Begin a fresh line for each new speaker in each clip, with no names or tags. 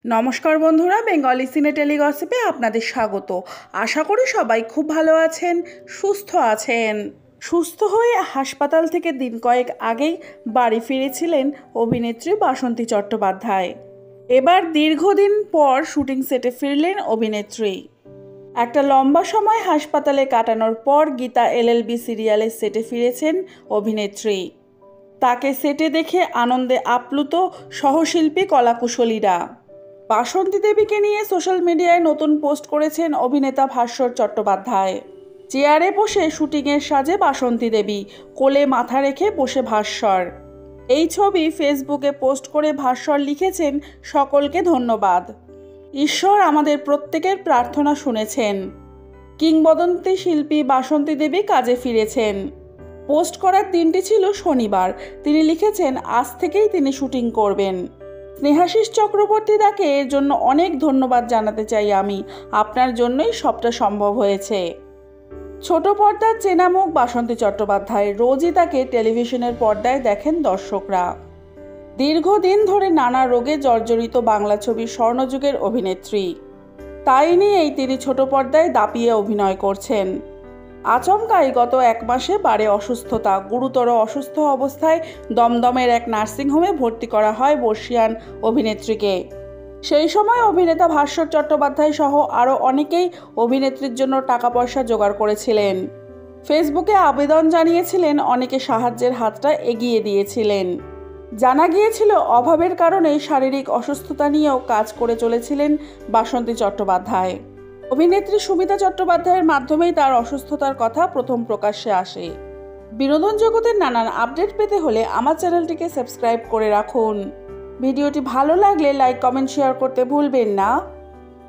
নমস্কার বন্ধুরা, বেঙ্গলি সিনে টেলিগসিপে আপনাদের স্বাগত। আশা করি সবাই খুব ভালো আছেন, সুস্থ আছেন। সুস্থ হয়ে হাসপাতাল থেকে দিন কয়েক আগেই বাড়ি ফিরেছিলেন অভিনেত্রী বাসন্তী চট্টোপাধ্যায়। এবার দীর্ঘদিন পর শুটিং সেটে ফিরলেন অভিনেত্রী। একটা লম্বা সময় হাসপাতালে কাটানোর পর গীতা এলএলবি সিরিয়ালের সেটে ফিরেছেন অভিনেত্রী। তাকে সেটে দেখে আনন্দে আপ্লুত সহশিল্পী কলাকুশলীরা। বাসন্তী দেবীকে নিয়ে সোশ্যাল মিডিয়ায় নতুন পোস্ট করেছেন অভিনেতা ভাস্বর চট্টোপাধ্যায়। চেয়ারে বসে শুটিংয়ের সাজে বাসন্তী দেবী, কোলে মাথা রেখে বসে ভাস্বর। এই ছবি ফেসবুকে পোস্ট করে ভাস্বর লিখেছেন, সকলকে ধন্যবাদ। ঈশ্বর আমাদের প্রত্যেকের প্রার্থনা শুনেছেন। কিংবদন্তি শিল্পী বাসন্তী দেবী কাজে ফিরেছেন। পোস্ট করার দিনটি ছিল শনিবার। তিনি লিখেছেন, আজ থেকেই তিনি শুটিং করবেন। স্নেহাশিস চক্রবর্তী দাকে এর জন্য অনেক ধন্যবাদ জানাতে চাই আমি। আপনার জন্যই সবটা সম্ভব হয়েছে। ছোট পর্দার চেনা মুখ বাসন্তী চট্টোপাধ্যায়। রোজই তাকে টেলিভিশনের পর্দায় দেখেন দর্শকরা। দীর্ঘদিন ধরে নানা রোগে জর্জরিত বাংলা ছবির স্বর্ণযুগের অভিনেত্রী। তাই নিয়েই তিনি ছোট পর্দায় দাপিয়ে অভিনয় করছেন। আচমকাই গত এক মাসে বাড়ে অসুস্থতা। গুরুতর অসুস্থ অবস্থায় দমদমের এক নার্সিংহোমে ভর্তি করা হয় বর্ষিয়ান অভিনেত্রীকে। সেই সময় অভিনেতা ভাস্বর চট্টোপাধ্যায় সহ আরও অনেকেই অভিনেত্রীর জন্য টাকা পয়সা জোগাড় করেছিলেন। ফেসবুকে আবেদন জানিয়েছিলেন, অনেকে সাহায্যের হাতটা এগিয়ে দিয়েছিলেন। জানা গিয়েছিল অভাবের কারণে শারীরিক অসুস্থতা নিয়েও কাজ করে চলেছিলেন বাসন্তী চট্টোপাধ্যায়। অভিনেত্রী সুমিতা চট্টোপাধ্যায়ের মাধ্যমেই তার অসুস্থতার কথা প্রথম প্রকাশ্যে আসে। বিনোদন জগতের নানান আপডেট পেতে হলে আমার চ্যানেলটিকে সাবস্ক্রাইব করে রাখুন। ভিডিওটি ভালো লাগলে লাইক, কমেন্ট, শেয়ার করতে ভুলবেন না।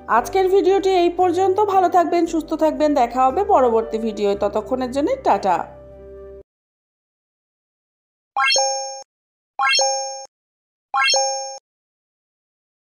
আজকের ভিডিওটি এই পর্যন্ত। ভালো থাকবেন, সুস্থ থাকবেন। দেখা হবে পরবর্তী ভিডিওয়। ততক্ষণের জন্য টাটা।